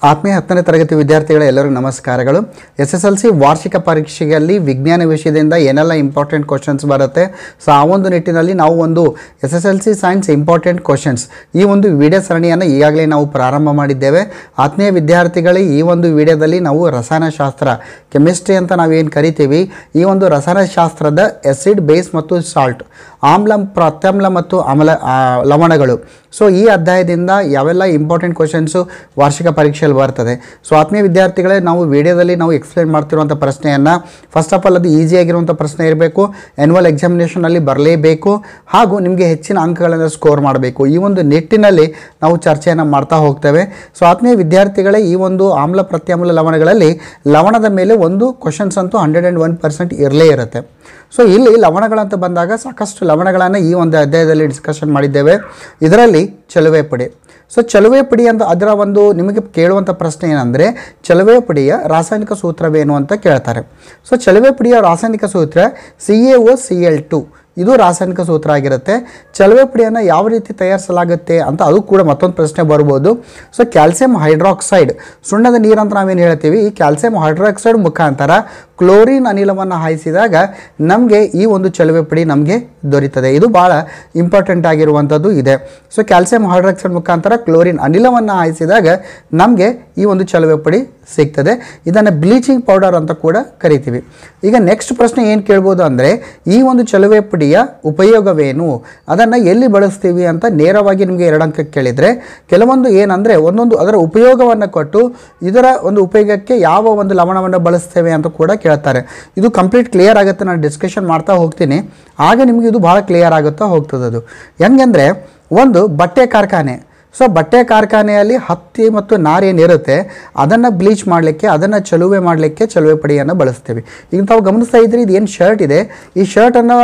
ಆತ್ಮೀಯ 10ನೇ ತರಗತಿ ವಿದ್ಯಾರ್ಥಿಗಳ ಎಲ್ಲರಿಗೂ ನಮಸ್ಕಾರಗಳು. SSLC ವಾರ್ಷಿಕ ಪರೀಕ್ಷೆಯಲ್ಲಿ ವಿಜ್ಞಾನ ವಿಷಯದಿಂದ ಏನೆಲ್ಲ ಇಂಪಾರ್ಟೆಂಟ್ ಕ್ವಶನ್ಸ್ ಬರುತ್ತೆ, ಸೊ ಆ ಒಂದು ನಿಟ್ಟಿನಲ್ಲಿ ನಾವು ಒಂದು SSLC ಸೈನ್ಸ್ ಇಂಪಾರ್ಟೆಂಟ್ ಕ್ವಶನ್ಸ್ ಈ ಒಂದು ವಿಡಿಯೋ ಸರಣಿಯನ್ನು ಈಗಾಗಲೇ ನಾವು ಪ್ರಾರಂಭ ಮಾಡಿದ್ದೇವೆ. ಆತ್ಮೀಯ ವಿದ್ಯಾರ್ಥಿಗಳೇ, ಈ ಒಂದು ವಿಡಿಯೋದಲ್ಲಿ ನಾವು ರಸಾಯನಶಾಸ್ತ್ರ ಕೆಮಿಸ್ಟ್ರಿ ಅಂತ ನಾವೇನು ಕರಿತೀವಿ, ಈ ಒಂದು ರಸಾಯನಶಾಸ್ತ್ರದ ಆಸಿಡ್, ಬೇಸ್ ಮತ್ತು ಸಾಲ್ಟ್, ಆಮ್ಲ, ಪ್ರತ್ಯಾಮ್ಲ ಮತ್ತು ಲವಣಗಳು, ಸೊ ಈ ಅಧ್ಯಾಯದಿಂದ ಯಾವೆಲ್ಲ ಇಂಪಾರ್ಟೆಂಟ್ ಕ್ವಶನ್ಸು ವಾರ್ಷಿಕ ಪರೀಕ್ಷೆಯಲ್ಲಿ ಬರ್ತದೆ. ಸೊ ಆತ್ಮೀಯ ವಿದ್ಯಾರ್ಥಿಗಳೇ, ನಾವು ವಿಡಿಯೋದಲ್ಲಿ ನಾವು ಎಕ್ಸ್ಪ್ಲೇನ್ ಮಾಡ್ತಿರುವಂಥ ಪ್ರಶ್ನೆಯನ್ನು ಫಸ್ಟ್ ಆಫ್ ಆಲ್ ಅದು ಈಸಿಯಾಗಿರುವಂಥ ಪ್ರಶ್ನೆ ಇರಬೇಕು, ಆ್ಯನ್ಯುವಲ್ ಎಕ್ಸಾಮಿನೇಷನಲ್ಲಿ ಬರಲೇಬೇಕು, ಹಾಗೂ ನಿಮಗೆ ಹೆಚ್ಚಿನ ಅಂಕಗಳನ್ನು ಸ್ಕೋರ್ ಮಾಡಬೇಕು. ಈ ಒಂದು ನಿಟ್ಟಿನಲ್ಲಿ ನಾವು ಚರ್ಚೆಯನ್ನು ಮಾಡ್ತಾ ಹೋಗ್ತೇವೆ. ಸೊ ಆತ್ಮೀಯ ವಿದ್ಯಾರ್ಥಿಗಳೇ, ಈ ಒಂದು ಆಮ್ಲ, ಪ್ರತ್ಯಾಮ್ಲ ಲವಣಗಳಲ್ಲಿ ಲವಣದ ಮೇಲೆ ಒಂದು ಕ್ವಶನ್ಸ್ ಅಂತೂ 101% ಇರಲೇ ಇರುತ್ತೆ. ಸೊ ಇಲ್ಲಿ ಲವಣಗಳಂತ ಬಂದಾಗ ಸಾಕಷ್ಟು ಲವಣಗಳನ್ನು ಈ ಒಂದು ಅಧ್ಯಾಯದಲ್ಲಿ ಡಿಸ್ಕಷನ್ ಮಾಡಿದ್ದೇವೆ. ಇದರಲ್ಲಿ ಚಲುವೆ ಪುಡಿ. ಸೊ ಚಲುವೆ ಪುಡಿ ಅಂತ ಅದರ ಒಂದು ನಿಮಗೆ ಕೇಳುವಂಥ ಪ್ರಶ್ನೆ ಏನಂದರೆ, ಚಲುವೆ ಪುಡಿಯ ರಾಸಾಯನಿಕ ಸೂತ್ರವೇನು ಅಂತ ಕೇಳ್ತಾರೆ. ಸೊ ಚಲುವೆ ಪುಡಿಯ ರಾಸಾಯನಿಕ ಸೂತ್ರ CaOCl2 ಇದು ರಾಸಾಯನಿಕ ಸೂತ್ರ ಆಗಿರುತ್ತೆ. ಚಲುವೆ ಪುಡಿಯನ್ನು ಯಾವ ರೀತಿ ತಯಾರಿಸಲಾಗುತ್ತೆ ಅಂತ ಅದು ಕೂಡ ಮತ್ತೊಂದು ಪ್ರಶ್ನೆ ಬರ್ಬೋದು. ಸೊ ಕ್ಯಾಲ್ಸಿಯಂ ಹೈಡ್ರಾಕ್ಸೈಡ್, ಸುಣ್ಣದ ನೀರು ಅಂತ ನಾವೇನು ಹೇಳ್ತೀವಿ, ಈ ಕ್ಯಾಲ್ಸಿಯಂ ಹೈಡ್ರಾಕ್ಸೈಡ್ ಮುಖಾಂತರ ಕ್ಲೋರಿನ್ ಅನಿಲವನ್ನು ಹಾಯಿಸಿದಾಗ ನಮಗೆ ಈ ಒಂದು ಚಲುವೆ ಪುಡಿ ನಮಗೆ ದೊರೀತದೆ. ಇದು ಭಾಳ ಇಂಪಾರ್ಟೆಂಟ್ ಆಗಿರುವಂಥದ್ದು ಇದೆ. ಸೊ ಕ್ಯಾಲ್ಸಿಯಂ ಹೈಡ್ರಾಕ್ಸೈಡ್ ಮುಖಾಂತರ ಕ್ಲೋರಿನ್ ಅನಿಲವನ್ನು ಹಾಯಿಸಿದಾಗ ನಮಗೆ ಈ ಒಂದು ಚಲುವೆ ಪುಡಿ ಸಿಗ್ತದೆ. ಇದನ್ನು ಬ್ಲೀಚಿಂಗ್ ಪೌಡರ್ ಅಂತ ಕೂಡ ಕರಿತೀವಿ. ಈಗ ನೆಕ್ಸ್ಟ್ ಪ್ರಶ್ನೆ ಏನು ಕೇಳ್ಬೋದು ಅಂದರೆ, ಈ ಒಂದು ಚಲುವೆ ಪುಡಿಯ ಉಪಯೋಗವೇನು, ಅದನ್ನು ಎಲ್ಲಿ ಬಳಸ್ತೀವಿ ಅಂತ ನೇರವಾಗಿ ನಿಮಗೆ 2 ಅಂಕ ಕೇಳಿದರೆ, ಕೆಲವೊಂದು ಏನಂದರೆ ಒಂದೊಂದು ಅದರ ಉಪಯೋಗವನ್ನು ಕೊಟ್ಟು ಇದರ ಒಂದು ಉಪಯೋಗಕ್ಕೆ ಯಾವ ಒಂದು ಲವಣವನ್ನು ಬಳಸ್ತೇವೆ ಅಂತ ಕೂಡ ಕೇಳ್ತಾರೆ. ಇದು ಕಂಪ್ಲೀಟ್ ಕ್ಲಿಯರ್ ಆಗುತ್ತೆ, ನಾನು ಡಿಸ್ಕಷನ್ ಮಾಡ್ತಾ ಹೋಗ್ತೀನಿ, ಆಗ ನಿಮಗೆ ಇದು ಭಾಳ ಕ್ಲಿಯರ್ ಆಗುತ್ತಾ ಹೋಗ್ತದೆ. ಅದು ಹೆಂಗೆಂದರೆ, ಒಂದು ಬಟ್ಟೆ ಕಾರ್ಖಾನೆ. ಸೊ ಬಟ್ಟೆ ಕಾರ್ಖಾನೆಯಲ್ಲಿ ಹತ್ತಿ ಮತ್ತು ನಾರು ಏನಿರುತ್ತೆ ಅದನ್ನು ಬ್ಲೀಚ್ ಮಾಡಲಿಕ್ಕೆ, ಅದನ್ನು ಚಲುವೆ ಮಾಡಲಿಕ್ಕೆ ಚಲುವೆ ಪುಡಿಯನ್ನು ಬಳಸ್ತೀವಿ. ಈಗ ತಾವು ಗಮನಿಸ್ತಾ ಇದ್ರಿ, ಇದು ಏನು ಶರ್ಟ್ ಇದೆ, ಈ ಶರ್ಟನ್ನು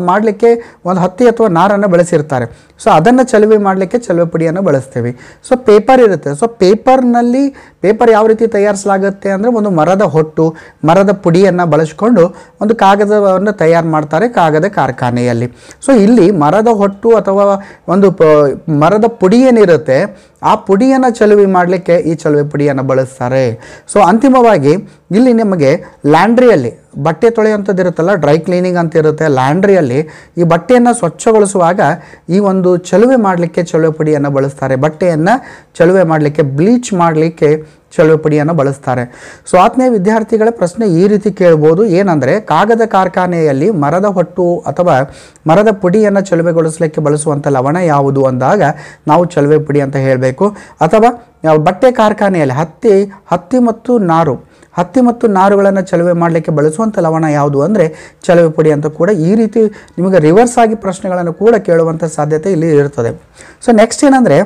ಮಾಡಲಿಕ್ಕೆ ಒಂದು ಹತ್ತಿ ಅಥವಾ ನಾರನ್ನು ಬಳಸಿರ್ತಾರೆ. ಸೊ ಅದನ್ನು ಚಲುವೆ ಮಾಡಲಿಕ್ಕೆ ಚಲುವೆ ಪುಡಿಯನ್ನು ಬಳಸ್ತೀವಿ. ಸೊ ಪೇಪರ್ ಇರುತ್ತೆ. ಸೊ ಪೇಪರ್ ಯಾವ ರೀತಿ ತಯಾರಿಸಲಾಗುತ್ತೆ ಅಂದರೆ, ಒಂದು ಮರದ ಹೊಟ್ಟು, ಮರದ ಪುಡಿಯನ್ನು ಬಳಸಿಕೊಂಡು ಒಂದು ಕಾಗದವನ್ನು ತಯಾರು ಮಾಡ್ತಾರೆ ಕಾಗದ ಕಾರ್ಖಾನೆಯಲ್ಲಿ. ಸೊ ಇಲ್ಲಿ ಮರದ ಹೊಟ್ಟು ಅಥವಾ ಒಂದು ಮರದ ಪುಡಿ ಏನಿರುತ್ತೆ ಆ ಪುಡಿಯನ್ನು ಚಲುವೆ ಮಾಡಲಿಕ್ಕೆ ಈ ಚಲುವೆ ಪುಡಿಯನ್ನು ಬಳಸ್ತಾರೆ. ಸೊ ಅಂತಿಮವಾಗಿ ಇಲ್ಲಿ ನಿಮಗೆ ಲ್ಯಾಂಡ್ರಿಯಲ್ಲಿ ಬಟ್ಟೆ ತೊಳೆಯುವಂಥದ್ದು ಇರುತ್ತಲ್ಲ, ಡ್ರೈ ಕ್ಲೀನಿಂಗ್ ಅಂತ ಇರುತ್ತೆ, ಲ್ಯಾಂಡ್ರಿಯಲ್ಲಿ ಈ ಬಟ್ಟೆಯನ್ನು ಸ್ವಚ್ಛಗೊಳಿಸುವಾಗ ಈ ಒಂದು ಚಲುವೆ ಮಾಡಲಿಕ್ಕೆ ಚಲುವೆ ಪುಡಿಯನ್ನು ಬಳಸ್ತಾರೆ. ಬಟ್ಟೆಯನ್ನು ಚಲುವೆ ಮಾಡಲಿಕ್ಕೆ, ಬ್ಲೀಚ್ ಮಾಡಲಿಕ್ಕೆ ಚಲುವೆ ಪುಡಿಯನ್ನು ಬಳಸ್ತಾರೆ. ಸೊ ಆತ್ಮೀಯ ವಿದ್ಯಾರ್ಥಿಗಳ ಪ್ರಶ್ನೆ ಈ ರೀತಿ ಕೇಳ್ಬೋದು, ಏನಂದರೆ ಕಾಗದ ಕಾರ್ಖಾನೆಯಲ್ಲಿ ಮರದ ಹೊಟ್ಟು ಅಥವಾ ಮರದ ಪುಡಿಯನ್ನು ಚಲುವೆಗೊಳಿಸಲಿಕ್ಕೆ ಬಳಸುವಂಥ ಲವಣ ಯಾವುದು ಅಂದಾಗ ನಾವು ಚಲುವೆ ಪುಡಿ ಅಂತ ಹೇಳಬೇಕು. ಅಥವಾ ಬಟ್ಟೆ ಕಾರ್ಖಾನೆಯಲ್ಲಿ ಹತ್ತಿ ಮತ್ತು ನಾರುಗಳನ್ನು ಚಲುವೆ ಮಾಡಲಿಕ್ಕೆ ಬಳಸುವಂಥ ಲವಣ ಯಾವುದು ಅಂದರೆ ಚಲುವೆ ಪುಡಿ ಅಂತ ಕೂಡ ಈ ರೀತಿ ನಿಮಗೆ ರಿವರ್ಸ್ ಆಗಿ ಪ್ರಶ್ನೆಗಳನ್ನು ಕೂಡ ಕೇಳುವಂಥ ಸಾಧ್ಯತೆ ಇಲ್ಲಿ ಇರ್ತದೆ. ಸೊ ನೆಕ್ಸ್ಟ್ ಏನಂದರೆ,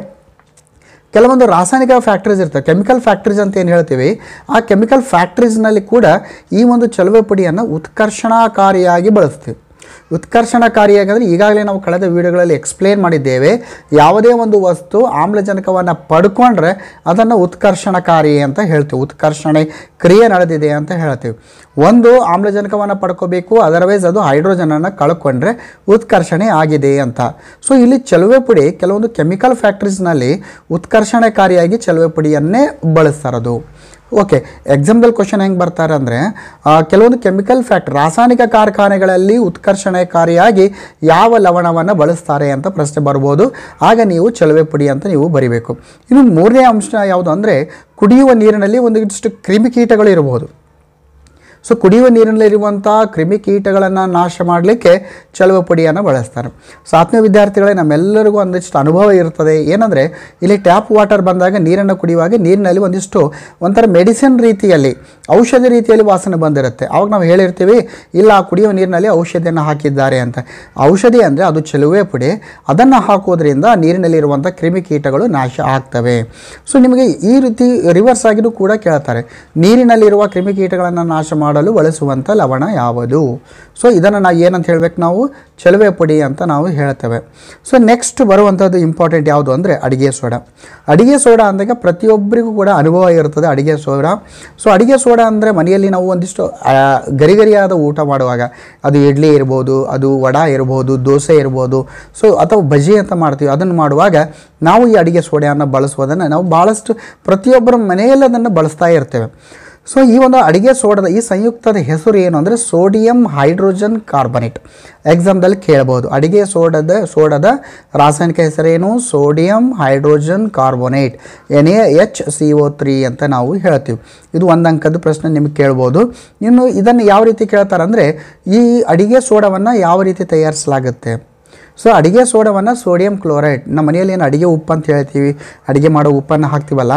ಕೆಲವೊಂದು ರಾಸಾಯನಿಕ ಫ್ಯಾಕ್ಟ್ರೀಸ್ ಇರ್ತವೆ, ಕೆಮಿಕಲ್ ಫ್ಯಾಕ್ಟ್ರೀಸ್ ಅಂತ ಏನು ಹೇಳ್ತೀವಿ, ಆ ಕೆಮಿಕಲ್ ಫ್ಯಾಕ್ಟ್ರೀಸ್ನಲ್ಲಿ ಕೂಡ ಈ ಒಂದು ಚಲುವೆ ಪುಡಿಯನ್ನು ಉತ್ಕರ್ಷಣಕಾರಿಯಾಗಿ ಬಳಸ್ತೀವಿ. ಉತ್ಕರ್ಷಣಕಾರಿಯಾಗಿ ಅಂದರೆ ಈಗಾಗಲೇ ನಾವು ಕಳೆದ ವಿಡಿಯೋಗಳಲ್ಲಿ ಎಕ್ಸ್ಪ್ಲೇನ್ ಮಾಡಿದ್ದೇವೆ, ಯಾವುದೇ ಒಂದು ವಸ್ತು ಆಮ್ಲಜನಕವನ್ನು ಪಡ್ಕೊಂಡ್ರೆ ಅದನ್ನು ಉತ್ಕರ್ಷಣಕಾರಿ ಅಂತ ಹೇಳ್ತೀವಿ. ಉತ್ಕರ್ಷಣೆ ಕ್ರಿಯೆ ನಡೆದಿದೆ ಅಂತ ಹೇಳ್ತೀವಿ. ಒಂದು ಆಮ್ಲಜನಕವನ್ನು ಪಡ್ಕೋಬೇಕು, ಅದರ್ವೈಸ್ ಅದು ಹೈಡ್ರೋಜನನ್ನು ಕಳ್ಕೊಂಡ್ರೆ ಉತ್ಕರ್ಷಣೆ ಆಗಿದೆ ಅಂತ. ಸೊ ಇಲ್ಲಿ ಚಲುವೆ ಪುಡಿ ಕೆಲವೊಂದು ಕೆಮಿಕಲ್ ಫ್ಯಾಕ್ಟ್ರೀಸ್ನಲ್ಲಿ ಉತ್ಕರ್ಷಣಕಾರಿಯಾಗಿ ಚಲುವೆ ಪುಡಿಯನ್ನೇ ಬಳಸ್ತಾರದು. ಓಕೆ, ಎಕ್ಸಾಂಪಲ್ ಕ್ವಶನ್ ಹೆಂಗೆ ಬರ್ತಾರೆ ಅಂದರೆ, ಕೆಲವೊಂದು ಕೆಮಿಕಲ್ ರಾಸಾಯನಿಕ ಕಾರ್ಖಾನೆಗಳಲ್ಲಿ ಉತ್ಕರ್ಷಣಕಾರಿಯಾಗಿ ಯಾವ ಲವಣವನ್ನು ಬಳಸ್ತಾರೆ ಅಂತ ಪ್ರಶ್ನೆ ಬರ್ಬೋದು. ಆಗ ನೀವು ಚಲುವೆ ಪುಡಿ ಅಂತ ನೀವು ಬರಿಬೇಕು. ಇನ್ನು 3ನೇ ಅಂಶ ಯಾವುದು ಅಂದರೆ, ಕುಡಿಯುವ ನೀರಿನಲ್ಲಿ ಒಂದಿಷ್ಟು ಕ್ರಿಮಿಕೀಟಗಳು ಇರಬಹುದು. ಸೊ ಕುಡಿಯುವ ನೀರಿನಲ್ಲಿರುವಂಥ ಕ್ರಿಮಿಕೀಟಗಳನ್ನು ನಾಶ ಮಾಡಲಿಕ್ಕೆ ಚಲುವೆ ಪುಡಿಯನ್ನು ಬಳಸ್ತಾರೆ. ಸೊ ಆತ್ಮೀಯ ವಿದ್ಯಾರ್ಥಿಗಳೇ, ನಮ್ಮೆಲ್ಲರಿಗೂ ಒಂದಿಷ್ಟು ಅನುಭವ ಇರ್ತದೆ. ಏನಂದರೆ, ಇಲ್ಲಿ ಟ್ಯಾಪ್ ವಾಟರ್ ಬಂದಾಗ ನೀರನ್ನು ಕುಡಿಯುವಾಗ ನೀರಿನಲ್ಲಿ ಒಂಥರ ಮೆಡಿಸಿನ್ ರೀತಿಯಲ್ಲಿ, ಔಷಧಿ ರೀತಿಯಲ್ಲಿ ವಾಸನೆ ಬಂದಿರುತ್ತೆ. ಆವಾಗ ನಾವು ಹೇಳಿರ್ತೀವಿ, ಇಲ್ಲ ಕುಡಿಯುವ ನೀರಿನಲ್ಲಿ ಔಷಧಿಯನ್ನು ಹಾಕಿದ್ದಾರೆ ಅಂತ. ಔಷಧಿ ಅಂದರೆ ಅದು ಚಲುವೆ ಪುಡಿ, ಅದನ್ನು ಹಾಕೋದ್ರಿಂದ ನೀರಿನಲ್ಲಿರುವಂಥ ಕ್ರಿಮಿಕೀಟಗಳು ನಾಶ ಆಗ್ತವೆ. ಸೊ ನಿಮಗೆ ಈ ರೀತಿ ರಿವರ್ಸ್ ಆಗಿಯೂ ಕೂಡ ಕೇಳ್ತಾರೆ, ನೀರಿನಲ್ಲಿರುವ ಕ್ರಿಮಿಕೀಟಗಳನ್ನು ನಾಶ ಮಾಡಲು ಬಳಸುವಂಥ ಲವಣ ಯಾವುದು? ಸೊ ಇದನ್ನು ನಾವು ಏನಂತ ಹೇಳಬೇಕು, ನಾವು ಚಲುವೆ ಪುಡಿ ಅಂತ ನಾವು ಹೇಳ್ತೇವೆ. ಸೊ ನೆಕ್ಸ್ಟ್ ಬರುವಂಥದ್ದು ಇಂಪಾರ್ಟೆಂಟ್ ಯಾವುದು ಅಂದರೆ ಅಡುಗೆ ಸೋಡಾ. ಅಡುಗೆ ಸೋಡಾ ಅಂದಾಗ ಪ್ರತಿಯೊಬ್ಬರಿಗೂ ಕೂಡ ಅನುಭವ ಇರ್ತದೆ ಅಡುಗೆ ಸೋಡಾ. ಸೊ ಅಡುಗೆ ಸೋಡಾ ಅಂದರೆ ಮನೆಯಲ್ಲಿ ನಾವು ಒಂದಿಷ್ಟು ಗರಿಗರಿಯಾದ ಊಟ ಮಾಡುವಾಗ, ಅದು ಇಡ್ಲಿ ಇರ್ಬೋದು, ಅದು ವಡಾ ಇರ್ಬೋದು, ದೋಸೆ ಇರ್ಬೋದು, ಸೊ ಅಥವಾ ಬಜ್ಜಿ ಅಂತ ಮಾಡ್ತೀವಿ, ಅದನ್ನು ಮಾಡುವಾಗ ನಾವು ಈ ಅಡುಗೆ ಸೋಡಾವನ್ನು ಬಳಸುವುದನ್ನು ನಾವು ಭಾಳಷ್ಟು ಪ್ರತಿಯೊಬ್ಬರ ಮನೆಯಲ್ಲಿ ಅದನ್ನು ಬಳಸ್ತಾ ಇರ್ತೇವೆ. ಸೊ ಈ ಒಂದು ಅಡುಗೆ ಸೋಡಾದ ಈ ಸಂಯುಕ್ತದ ಹೆಸರು ಏನು ಅಂದರೆ ಸೋಡಿಯಂ ಹೈಡ್ರೋಜನ್ ಕಾರ್ಬನೇಟ್. ಎಕ್ಸಾಮ್ದಲ್ಲಿ ಕೇಳ್ಬೋದು, ಅಡುಗೆ ಸೋಡಾದ ರಾಸಾಯನಿಕ ಹೆಸರೇನು? ಸೋಡಿಯಂ ಹೈಡ್ರೋಜನ್ ಕಾರ್ಬೋನೇಟ್, NaHCO3 ಅಂತ ನಾವು ಹೇಳ್ತೀವಿ. ಇದು ಒಂದು ಅಂಕದ ಪ್ರಶ್ನೆ ನಿಮಗೆ ಕೇಳ್ಬೋದು. ಇನ್ನು ಇದನ್ನು ಯಾವ ರೀತಿ ಕೇಳ್ತಾರೆ ಅಂದರೆ, ಈ ಅಡುಗೆ ಸೋಡಾವನ್ನು ಯಾವ ರೀತಿ ತಯಾರಿಸಲಾಗುತ್ತೆ? ಸೊ ಅಡುಗೆ ಸೋಡಾವನ್ನು ಸೋಡಿಯಂ ಕ್ಲೋರೈಡ್, ನಮ್ಮ ಮನೆಯಲ್ಲಿ ಏನು ಅಡುಗೆ ಉಪ್ಪು ಅಂತ ಹೇಳ್ತೀವಿ, ಅಡುಗೆ ಮಾಡೋ ಉಪ್ಪನ್ನು ಹಾಕ್ತೀವಲ್ಲ,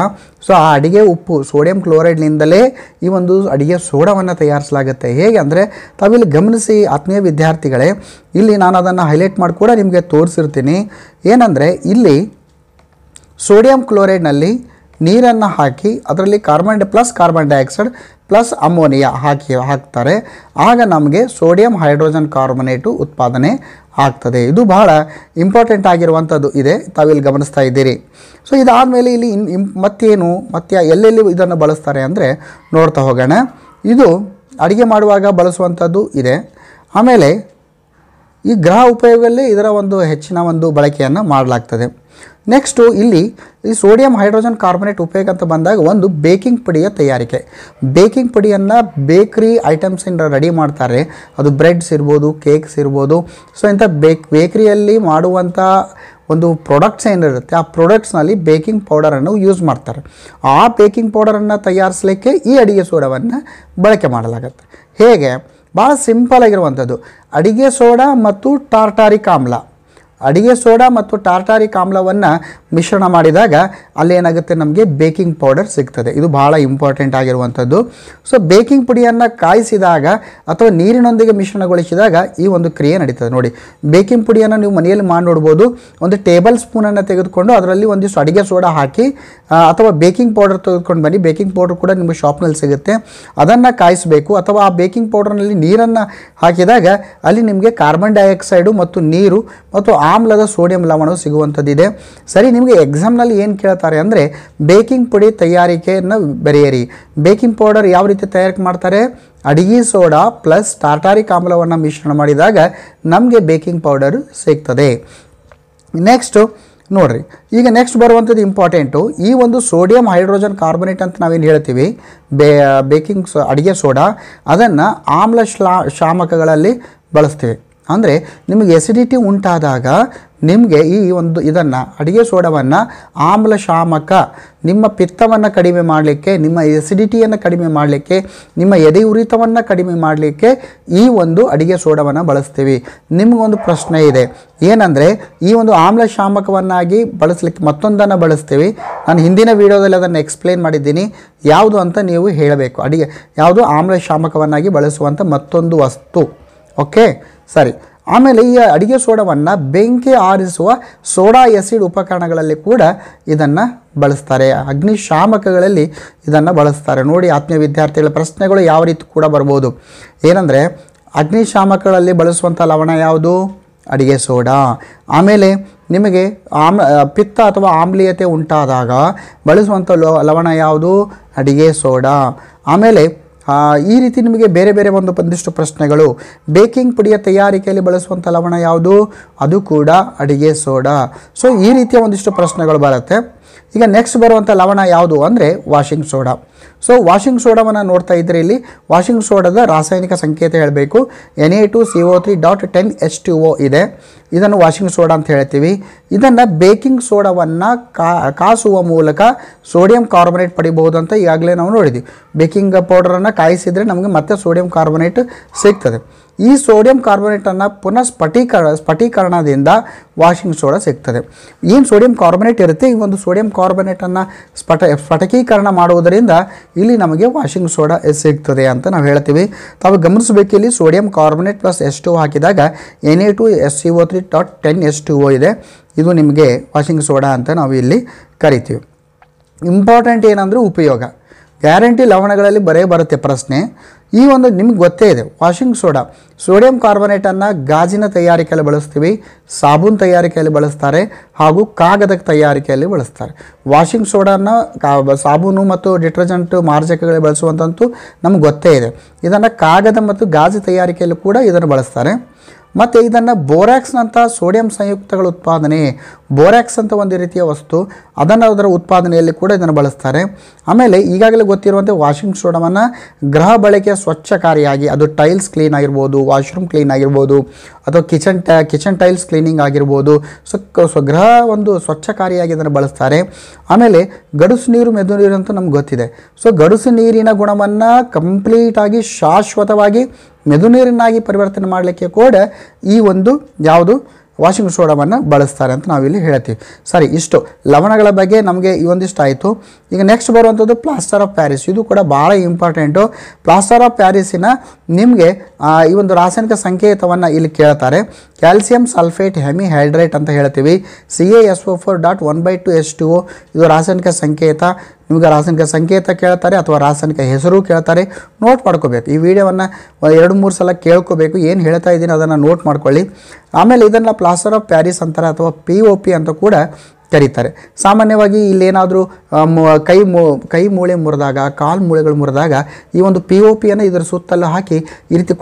ಸೊ ಆ ಅಡುಗೆ ಉಪ್ಪು ಸೋಡಿಯಂ ಕ್ಲೋರೈಡ್ನಿಂದಲೇ ಈ ಒಂದು ಅಡುಗೆ ಸೋಡಾವನ್ನು ತಯಾರಿಸಲಾಗುತ್ತೆ. ಹೇಗೆ ಅಂದರೆ ತಾವಿಲ್ಲಿ ಗಮನಿಸಿ ಆತ್ಮೀಯ ವಿದ್ಯಾರ್ಥಿಗಳೇ, ಇಲ್ಲಿ ನಾನು ಅದನ್ನು ಹೈಲೈಟ್ ಮಾಡಿ ಕೂಡ ನಿಮಗೆ ತೋರಿಸಿರ್ತೀನಿ. ಏನಂದರೆ ಇಲ್ಲಿ ಸೋಡಿಯಂ ಕ್ಲೋರೈಡ್ನಲ್ಲಿ ನೀರನ್ನು ಹಾಕಿ ಅದರಲ್ಲಿ ಕಾರ್ಬನ್ ಡೈಆಕ್ಸೈಡ್ ಪ್ಲಸ್ ಅಮೋನಿಯಾ ಹಾಕ್ತಾರೆ. ಆಗ ನಮಗೆ ಸೋಡಿಯಂ ಹೈಡ್ರೋಜನ್ ಕಾರ್ಬನೇಟು ಉತ್ಪಾದನೆ ಆಗ್ತದೆ. ಇದು ಬಹಳ ಇಂಪಾರ್ಟೆಂಟ್ ಆಗಿರುವಂಥದ್ದು ಇದೆ, ತಾವಿಲ್ಲಿ ಗಮನಿಸ್ತಾ ಇದ್ದೀರಿ. ಸೊ ಇದಾದಮೇಲೆ ಇಲ್ಲಿ ಮತ್ತೆ ಎಲ್ಲೆಲ್ಲಿ ಇದನ್ನು ಬಳಸ್ತಾರೆ ಅಂದರೆ ನೋಡ್ತಾ ಹೋಗೋಣ. ಇದು ಅಡುಗೆ ಮಾಡುವಾಗ ಬಳಸುವಂಥದ್ದು ಇದೆ. ಆಮೇಲೆ ಈ ಗೃಹ ಉಪಯೋಗದಲ್ಲಿ ಇದರ ಒಂದು ಹೆಚ್ಚಿನ ಒಂದು ಬಳಕೆಯನ್ನು ಮಾಡಲಾಗ್ತದೆ. ನೆಕ್ಸ್ಟು ಇಲ್ಲಿ ಈ ಸೋಡಿಯಂ ಹೈಡ್ರೋಜನ್ ಕಾರ್ಬನೇಟ್ ಉಪಯೋಗ ಅಂತ ಬಂದಾಗ ಒಂದು ಬೇಕಿಂಗ್ ಪುಡಿಯ ತಯಾರಿಕೆ. ಬೇಕಿಂಗ್ ಪುಡಿಯನ್ನು ಬೇಕ್ರಿ ಐಟಮ್ಸಿಂದ ರೆಡಿ ಮಾಡ್ತಾರೆ. ಅದು ಬ್ರೆಡ್ಸ್ ಇರ್ಬೋದು, ಕೇಕ್ಸ್ ಇರ್ಬೋದು. ಸೊ ಇಂಥ ಬೇಕ್ರಿಯಲ್ಲಿ ಮಾಡುವಂಥ ಒಂದು ಪ್ರಾಡಕ್ಟ್ಸ್ ಏನಿರುತ್ತೆ, ಆ ಪ್ರಾಡಕ್ಟ್ಸ್ನಲ್ಲಿ ಬೇಕಿಂಗ್ ಪೌಡರನ್ನು ಯೂಸ್ ಮಾಡ್ತಾರೆ. ಆ ಬೇಕಿಂಗ್ ಪೌಡರನ್ನು ತಯಾರಿಸಲಿಕ್ಕೆ ಈ ಅಡುಗೆ ಸೋಡಾವನ್ನು ಬಳಕೆ ಮಾಡಲಾಗುತ್ತೆ. ಹೇಗೆ? ಭಾಳ ಸಿಂಪಲ್ ಆಗಿರುವಂಥದ್ದು, ಅಡುಗೆ ಸೋಡಾ ಮತ್ತು ಟಾರ್ಟಾರಿಕ್ ಆಮ್ಲ, ಅಡುಗೆ ಸೋಡಾ ಮತ್ತು ಟಾರ್ಟಾರಿಕ್ ಆಮ್ಲವನ್ನು ಮಿಶ್ರಣ ಮಾಡಿದಾಗ ಅಲ್ಲೇನಾಗುತ್ತೆ, ನಮಗೆ ಬೇಕಿಂಗ್ ಪೌಡರ್ ಸಿಗ್ತದೆ. ಇದು ಭಾಳ ಇಂಪಾರ್ಟೆಂಟ್ ಆಗಿರುವಂಥದ್ದು. ಸೊ ಬೇಕಿಂಗ್ ಪುಡಿಯನ್ನು ಕಾಯಿಸಿದಾಗ ಅಥವಾ ನೀರಿನೊಂದಿಗೆ ಮಿಶ್ರಣಗೊಳಿಸಿದಾಗ ಈ ಒಂದು ಕ್ರಿಯೆ ನಡೀತದೆ. ನೋಡಿ, ಬೇಕಿಂಗ್ ಪುಡಿಯನ್ನು ನೀವು ಮನೆಯಲ್ಲಿ ಮಾಡಿ ನೋಡ್ಬೋದು. ಒಂದು ಟೇಬಲ್ ಸ್ಪೂನನ್ನು ತೆಗೆದುಕೊಂಡು ಅದರಲ್ಲಿ ಒಂದಿಷ್ಟು ಅಡುಗೆ ಸೋಡಾ ಹಾಕಿ ಅಥವಾ ಬೇಕಿಂಗ್ ಪೌಡರ್ ತೆಗೆದುಕೊಂಡು ಬನ್ನಿ. ಬೇಕಿಂಗ್ ಪೌಡರ್ ಕೂಡ ನಿಮಗೆ ಶಾಪ್ನಲ್ಲಿ ಸಿಗುತ್ತೆ. ಅದನ್ನು ಕಾಯಿಸಬೇಕು. ಅಥವಾ ಆ ಬೇಕಿಂಗ್ ಪೌಡರ್ನಲ್ಲಿ ನೀರನ್ನು ಹಾಕಿದಾಗ ಅಲ್ಲಿ ನಿಮಗೆ ಕಾರ್ಬನ್ ಡೈಆಕ್ಸೈಡು ಮತ್ತು ನೀರು ಮತ್ತು ಆಮ್ಲದ ಸೋಡಿಯಂ ಲವಣವು ಸಿಗುವಂಥದ್ದಿದೆ. ಸರಿ, ನಿಮಗೆ ಎಕ್ಸಾಮ್ನಲ್ಲಿ ಏನು ಕೇಳ್ತಾರೆ ಅಂದರೆ ಬೇಕಿಂಗ್ ಪುಡಿ ತಯಾರಿಕೆಯನ್ನು ಬರೆಯಿರಿ. ಬೇಕಿಂಗ್ ಪೌಡರ್ ಯಾವ ರೀತಿ ತಯಾರಿಕೆ ಮಾಡ್ತಾರೆ? ಅಡುಗೆ ಸೋಡಾ ಪ್ಲಸ್ ಟಾರ್ಟಾರಿಕ್ ಆಮ್ಲವನ್ನು ಮಿಶ್ರಣ ಮಾಡಿದಾಗ ನಮಗೆ ಬೇಕಿಂಗ್ ಪೌಡರ್ ಸಿಗ್ತದೆ. ನೆಕ್ಸ್ಟು ನೋಡಿರಿ, ಈಗ ನೆಕ್ಸ್ಟ್ ಬರುವಂಥದ್ದು ಇಂಪಾರ್ಟೆಂಟು. ಈ ಒಂದು ಸೋಡಿಯಂ ಹೈಡ್ರೋಜನ್ ಕಾರ್ಬನೇಟ್ ಅಂತ ನಾವೇನು ಹೇಳ್ತೀವಿ, ಅಡುಗೆ ಸೋಡಾ, ಅದನ್ನು ಆಮ್ಲ ಶಾಮಕಗಳಲ್ಲಿ ಬಳಸ್ತೀವಿ. ಅಂದರೆ ನಿಮಗೆ ಎಸಿಡಿಟಿ ಉಂಟಾದಾಗ ನಿಮಗೆ ಇದನ್ನು ಅಡುಗೆ ಸೋಡಾವನ್ನು ಆಮ್ಲ ಶಾಮಕ, ನಿಮ್ಮ ಪಿತ್ತವನ್ನು ಕಡಿಮೆ ಮಾಡಲಿಕ್ಕೆ, ನಿಮ್ಮ ಎಸಿಡಿಟಿಯನ್ನು ಕಡಿಮೆ ಮಾಡಲಿಕ್ಕೆ, ನಿಮ್ಮ ಎದೆ ಉರಿತವನ್ನು ಕಡಿಮೆ ಮಾಡಲಿಕ್ಕೆ ಈ ಒಂದು ಅಡುಗೆ ಸೋಡಾವನ್ನು ಬಳಸ್ತೀವಿ. ನಿಮಗೊಂದು ಪ್ರಶ್ನೆ ಇದೆ, ಏನಂದರೆ ಈ ಒಂದು ಆಮ್ಲ ಶಾಮಕವನ್ನಾಗಿ ಬಳಸಲಿಕ್ಕೆ ಮತ್ತೊಂದನ್ನು ಬಳಸ್ತೀವಿ. ನಾನು ಹಿಂದಿನ ವಿಡಿಯೋದಲ್ಲಿ ಅದನ್ನು ಎಕ್ಸ್ಪ್ಲೇನ್ ಮಾಡಿದ್ದೀನಿ, ಯಾವುದು ಅಂತ ನೀವು ಹೇಳಬೇಕು. ಯಾವುದು ಆಮ್ಲ ಶಾಮಕವನ್ನಾಗಿ ಬಳಸುವಂಥ ಮತ್ತೊಂದು ವಸ್ತು. ಓಕೆ, ಸರಿ. ಆಮೇಲೆ ಈ ಅಡುಗೆ ಸೋಡಾವನ್ನು ಬೆಂಕಿ ಆರಿಸುವ ಸೋಡಾ ಆಸಿಡ್ ಉಪಕರಣಗಳಲ್ಲಿ ಕೂಡ ಇದನ್ನು ಬಳಸ್ತಾರೆ. ಅಗ್ನಿಶಾಮಕಗಳಲ್ಲಿ ಇದನ್ನು ಬಳಸ್ತಾರೆ. ನೋಡಿ ಆತ್ಮೀಯ ವಿದ್ಯಾರ್ಥಿಗಳ ಪ್ರಶ್ನೆಗಳು ಯಾವ ರೀತಿ ಕೂಡ ಬರ್ಬೋದು. ಏನಂದರೆ ಅಗ್ನಿಶಾಮಕಗಳಲ್ಲಿ ಬಳಸುವಂಥ ಲವಣ ಯಾವುದು? ಅಡುಗೆ ಸೋಡಾ. ಆಮೇಲೆ ನಿಮಗೆ ಪಿತ್ತ ಅಥವಾ ಆಮ್ಲೀಯತೆ ಉಂಟಾದಾಗ ಬಳಸುವಂಥ ಲವಣ ಯಾವುದು? ಅಡುಗೆ ಸೋಡಾ. ಆಮೇಲೆ ಈ ರೀತಿ ನಿಮಗೆ ಬೇರೆ ಬೇರೆ ಒಂದಿಷ್ಟು ಪ್ರಶ್ನೆಗಳು. ಬೇಕಿಂಗ್ ಪುಡಿಯ ತಯಾರಿಕೆಯಲ್ಲಿ ಬಳಸುವಂಥ ಲವಣ ಯಾವುದು? ಅದು ಕೂಡ ಅಡುಗೆ ಸೋಡಾ. ಸೊ ಈ ರೀತಿಯ ಒಂದಿಷ್ಟು ಪ್ರಶ್ನೆಗಳು ಬರುತ್ತೆ. ಈಗ ನೆಕ್ಸ್ಟ್ ಬರುವಂಥ ಲವಣ ಯಾವುದು ಅಂದರೆ ವಾಷಿಂಗ್ ಸೋಡಾ. ಸೊ ವಾಷಿಂಗ್ ಸೋಡಾವನ್ನು ನೋಡ್ತಾ ಇದ್ದರೆ ಇಲ್ಲಿ ವಾಷಿಂಗ್ ಸೋಡಾದ ರಾಸಾಯನಿಕ ಸಂಕೇತ ಹೇಳಬೇಕು. Na2CO3.10H2O ಇದೆ. ಇದನ್ನು ವಾಷಿಂಗ್ ಸೋಡಾ ಅಂತ ಹೇಳ್ತೀವಿ. ಇದನ್ನು ಬೇಕಿಂಗ್ ಸೋಡಾವನ್ನು ಕಾಸುವ ಮೂಲಕ ಸೋಡಿಯಂ ಕಾರ್ಬನೇಟ್ ಪಡಿಬಹುದು ಅಂತ ಈಗಾಗಲೇ ನಾವು ನೋಡಿದ್ವಿ. ಬೇಕಿಂಗ್ ಪೌಡರನ್ನು ಕಾಯಿಸಿದರೆ ನಮಗೆ ಮತ್ತೆ ಸೋಡಿಯಂ ಕಾರ್ಬನೇಟ್ ಸಿಗ್ತದೆ. ಈ ಸೋಡಿಯಂ ಕಾರ್ಬನೇಟನ್ನು ಪುನಃ ಸ್ಫಟೀಕರಣದಿಂದ ವಾಷಿಂಗ್ ಸೋಡಾ ಸಿಗ್ತದೆ. ಏನು ಸೋಡಿಯಂ ಕಾರ್ಬನೇಟ್ ಇರುತ್ತೆ, ಈ ಒಂದು ಸೋಡಿಯಂ ಕಾರ್ಬನೇಟನ್ನು ಸ್ಫಟಿಕೀಕರಣ ಮಾಡುವುದರಿಂದ ಇಲ್ಲಿ ನಮಗೆ ವಾಷಿಂಗ್ ಸೋಡಾ ಸಿಗ್ತದೆ ಅಂತ ನಾವು ಹೇಳ್ತೀವಿ. ತಾವು ಗಮನಿಸಬೇಕು, ಇಲ್ಲಿ ಸೋಡಿಯಂ ಕಾರ್ಬನೇಟ್ ಪ್ಲಸ್ H2O ಹಾಕಿದಾಗ Na2CO3.10H2O ಇದೆ. ಇದು ನಿಮಗೆ ವಾಷಿಂಗ್ ಸೋಡಾ ಅಂತ ನಾವು ಇಲ್ಲಿ ಕರಿತೀವಿ. ಇಂಪಾರ್ಟೆಂಟ್ ಏನಂದರೆ ಉಪಯೋಗ. ಗ್ಯಾರಂಟಿ ಲವಣಗಳಲ್ಲಿ ಬರುತ್ತೆ ಪ್ರಶ್ನೆ. ಈ ಒಂದು ನಿಮ್ಗೆ ಗೊತ್ತೇ ಇದೆ, ವಾಷಿಂಗ್ ಸೋಡಾ, ಸೋಡಿಯಂ ಕಾರ್ಬೊನೇಟನ್ನು ಗಾಜಿನ ತಯಾರಿಕೆಯಲ್ಲಿ ಬಳಸ್ತೀವಿ, ಸಾಬೂನು ತಯಾರಿಕೆಯಲ್ಲಿ ಬಳಸ್ತಾರೆ ಹಾಗೂ ಕಾಗದ ತಯಾರಿಕೆಯಲ್ಲಿ ಬಳಸ್ತಾರೆ. ವಾಷಿಂಗ್ ಸೋಡಾನ ಸಾಬೂನು ಮತ್ತು ಡಿಟರ್ಜೆಂಟ್ ಮಾರ್ಜಕಗಳಲ್ಲಿ ಬಳಸುವಂತಂತೂ ನಮ್ಗೆ ಗೊತ್ತೇ ಇದೆ. ಇದನ್ನು ಕಾಗದ ಮತ್ತು ಗಾಜು ತಯಾರಿಕೆಯಲ್ಲಿ ಕೂಡ ಇದನ್ನು ಬಳಸ್ತಾರೆ. ಮತ್ತು ಇದನ್ನು ಬೋರಾಕ್ಸ್ನಂಥ ಸೋಡಿಯಂ ಸಂಯುಕ್ತಗಳ ಉತ್ಪಾದನೆ, ಬೋರಾಕ್ಸ್ ಅಂತ ಒಂದು ರೀತಿಯ ವಸ್ತು, ಅದನ್ನು ಅದರ ಉತ್ಪಾದನೆಯಲ್ಲಿ ಕೂಡ ಇದನ್ನು ಬಳಸ್ತಾರೆ. ಆಮೇಲೆ ಈಗಾಗಲೇ ಗೊತ್ತಿರುವಂತೆ ವಾಷಿಂಗ್ ಸೋಡಾವನ್ನು ಗೃಹ ಬಳಕೆಯ ಸ್ವಚ್ಛಕಾರಿಯಾಗಿ, ಅದು ಟೈಲ್ಸ್ ಕ್ಲೀನ್ ಆಗಿರ್ಬೋದು, ವಾಶ್ರೂಮ್ ಕ್ಲೀನ್ ಆಗಿರ್ಬೋದು, ಅಥವಾ ಕಿಚನ್ ಟೈಲ್ಸ್ ಕ್ಲೀನಿಂಗ್ ಆಗಿರ್ಬೋದು, ಸೊ ಗೃಹ ಒಂದು ಸ್ವಚ್ಛಕಾರಿಯಾಗಿ ಇದನ್ನು ಬಳಸ್ತಾರೆ. ಆಮೇಲೆ ಗಡುಸು ನೀರು, ಮೆದು ನೀರು ಅಂತ ನಮ್ಗೆ ಗೊತ್ತಿದೆ. ಸೊ ಗಡುಸು ನೀರಿನ ಗುಣವನ್ನು ಕಂಪ್ಲೀಟಾಗಿ ಶಾಶ್ವತವಾಗಿ ಮೆದು ನೀರನ್ನಾಗಿ ಪರಿವರ್ತನೆ ಮಾಡಲಿಕ್ಕೆ ಕೂಡ ಈ ಒಂದು ಯಾವುದು ವಾಷಿಂಗ್ ಸೋಡಾವನ್ನು ಬಳಸ್ತಾರೆ ಅಂತ ನಾವಿಲ್ಲಿ ಹೇಳ್ತೀವಿ. ಸರಿ, ಇಷ್ಟು ಲವಣಗಳ ಬಗ್ಗೆ ನಮಗೆ ಈ ಒಂದಿಷ್ಟು ಆಯಿತು. ಈಗ ನೆಕ್ಸ್ಟ್ ಬರುವಂಥದ್ದು ಪ್ಲಾಸ್ಟರ್ ಆಫ್ ಪ್ಯಾರಿಸ್. ಇದು ಕೂಡ ಭಾಳ ಇಂಪಾರ್ಟೆಂಟು. ಪ್ಲಾಸ್ಟರ್ ಆಫ್ ಪ್ಯಾರಿಸಿನ ನಿಮಗೆ ಈ ಒಂದು ರಾಸಾಯನಿಕ ಸಂಕೇತವನ್ನು ಇಲ್ಲಿ ಕೇಳ್ತಾರೆ. ಕ್ಯಾಲ್ಸಿಯಂ ಸಲ್ಫೇಟ್ ಹೆಮಿಹೈಡ್ರೇಟ್ ಅಂತ ಹೇಳ್ತೀವಿ. CaSO4.1/2H2O ಇದು ರಾಸಾಯನಿಕ ಸಂಕೇತ. ನಿಮಗೆ ರಾಸಾಯನಿಕ ಸಂಕೇತ ಕೇಳ್ತಾರೆ ಅಥವಾ ರಾಸಾಯನಿಕ ಹೆಸರು ಕೇಳ್ತಾರೆ, ನೋಟ್ ಮಾಡ್ಕೋಬೇಕು. ಈ ವಿಡಿಯೋವನ್ನು 2-3 ಸಲ ಕೇಳ್ಕೋಬೇಕು, ಏನು ಹೇಳ್ತಾ ಇದ್ದೀನಿ ಅದನ್ನು ನೋಟ್ ಮಾಡ್ಕೊಳ್ಳಿ. ಆಮೇಲೆ ಇದನ್ನು ಪ್ಲಾಸ್ಟರ್ ಆಫ್ ಪ್ಯಾರಿಸ್ ಅಂತಾರೆ ಅಥವಾ POP ಅಂತ ಕೂಡ ಕರೀತಾರೆ. ಸಾಮಾನ್ಯವಾಗಿ ಇಲ್ಲೇನಾದರೂ ಕೈ ಮೂಳೆ ಮುರಿದಾಗ, ಕಾಲು ಮೂಳೆಗಳು ಮುರಿದಾಗ ಈ ಒಂದು POPಯನ್ನು ಇದರ ಸುತ್ತಲೂ ಹಾಕಿ ಈ ರೀತಿ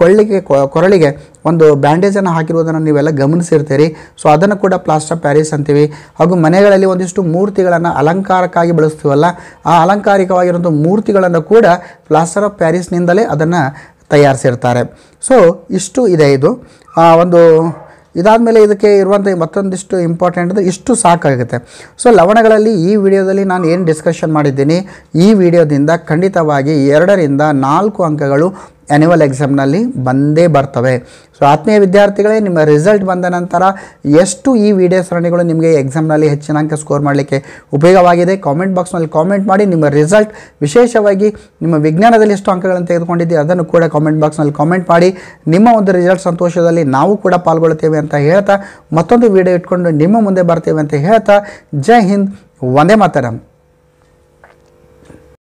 ಕೊರಳಿಗೆ ಒಂದು ಬ್ಯಾಂಡೇಜನ್ನು ಹಾಕಿರುವುದನ್ನು ನೀವೆಲ್ಲ ಗಮನಿಸಿರ್ತೀರಿ. ಸೊ ಅದನ್ನು ಕೂಡ ಪ್ಲಾಸ್ಟರ್ ಆಫ್ ಪ್ಯಾರಿಸ್ ಅಂತೀವಿ. ಹಾಗೂ ಮನೆಗಳಲ್ಲಿ ಒಂದಿಷ್ಟು ಮೂರ್ತಿಗಳನ್ನು ಅಲಂಕಾರಕ್ಕಾಗಿ ಬಳಸ್ತೀವಲ್ಲ, ಆ ಅಲಂಕಾರಿಕವಾಗಿರುವಂಥ ಮೂರ್ತಿಗಳನ್ನು ಕೂಡ ಪ್ಲಾಸ್ಟರ್ ಆಫ್ ಪ್ಯಾರಿಸ್ನಿಂದಲೇ ಅದನ್ನು ತಯಾರಿಸಿರ್ತಾರೆ. ಸೊ ಇಷ್ಟು ಇದೆ. ಇದು ಒಂದು ಇದಾದಮೇಲೆ ಇದಕ್ಕೆ ಇರುವಂಥ ಮತ್ತೊಂದಿಷ್ಟು ಇಂಪಾರ್ಟೆಂಟ್ ಅಂದರೆ ಇಷ್ಟು ಸಾಕಾಗುತ್ತೆ. ಸೊ ಲವಣಗಳಲ್ಲಿ ಈ ವಿಡಿಯೋದಲ್ಲಿ ನಾನು ಏನು ಡಿಸ್ಕಷನ್ ಮಾಡಿದ್ದೀನಿ, ಈ ವಿಡಿಯೋದಿಂದ ಖಂಡಿತವಾಗಿ 2ರಿಂದ 4 ಅಂಕಗಳು ಆ್ಯನ್ಯುವಲ್ ಎಕ್ಸಾಮ್ನಲ್ಲಿ ಬಂದೇ ಬರ್ತವೆ. ಸೊ ಆತ್ಮೀಯ ವಿದ್ಯಾರ್ಥಿಗಳೇ, ನಿಮ್ಮ ರಿಸಲ್ಟ್ ಬಂದ ನಂತರ ಎಷ್ಟು ಈ ವಿಡಿಯೋ ಸರಣಿಗಳು ನಿಮಗೆ ಎಕ್ಸಾಮ್ನಲ್ಲಿ ಹೆಚ್ಚಿನ ಅಂಕ ಸ್ಕೋರ್ ಮಾಡಲಿಕ್ಕೆ ಉಪಯೋಗವಾಗಿದೆ ಕಾಮೆಂಟ್ ಬಾಕ್ಸ್ನಲ್ಲಿ ಕಾಮೆಂಟ್ ಮಾಡಿ. ನಿಮ್ಮ ರಿಸಲ್ಟ್, ವಿಶೇಷವಾಗಿ ನಿಮ್ಮ ವಿಜ್ಞಾನದಲ್ಲಿ ಎಷ್ಟು ಅಂಕಗಳನ್ನು ತೆಗೆದುಕೊಂಡಿದ್ದೀರಿ ಅದನ್ನು ಕೂಡ ಕಾಮೆಂಟ್ ಬಾಕ್ಸ್ನಲ್ಲಿ ಕಾಮೆಂಟ್ ಮಾಡಿ. ನಿಮ್ಮ ಒಂದು ರಿಸಲ್ಟ್ ಸಂತೋಷದಲ್ಲಿ ನಾವು ಕೂಡ ಪಾಲ್ಗೊಳ್ತೇವೆ ಅಂತ ಹೇಳ್ತಾ, ಮತ್ತೊಂದು ವಿಡಿಯೋ ಇಟ್ಕೊಂಡು ನಿಮ್ಮ ಮುಂದೆ ಬರ್ತೇವೆ ಅಂತ ಹೇಳ್ತಾ, ಜೈ ಹಿಂದ್, ವಂದೇ ಮಾತರಂ.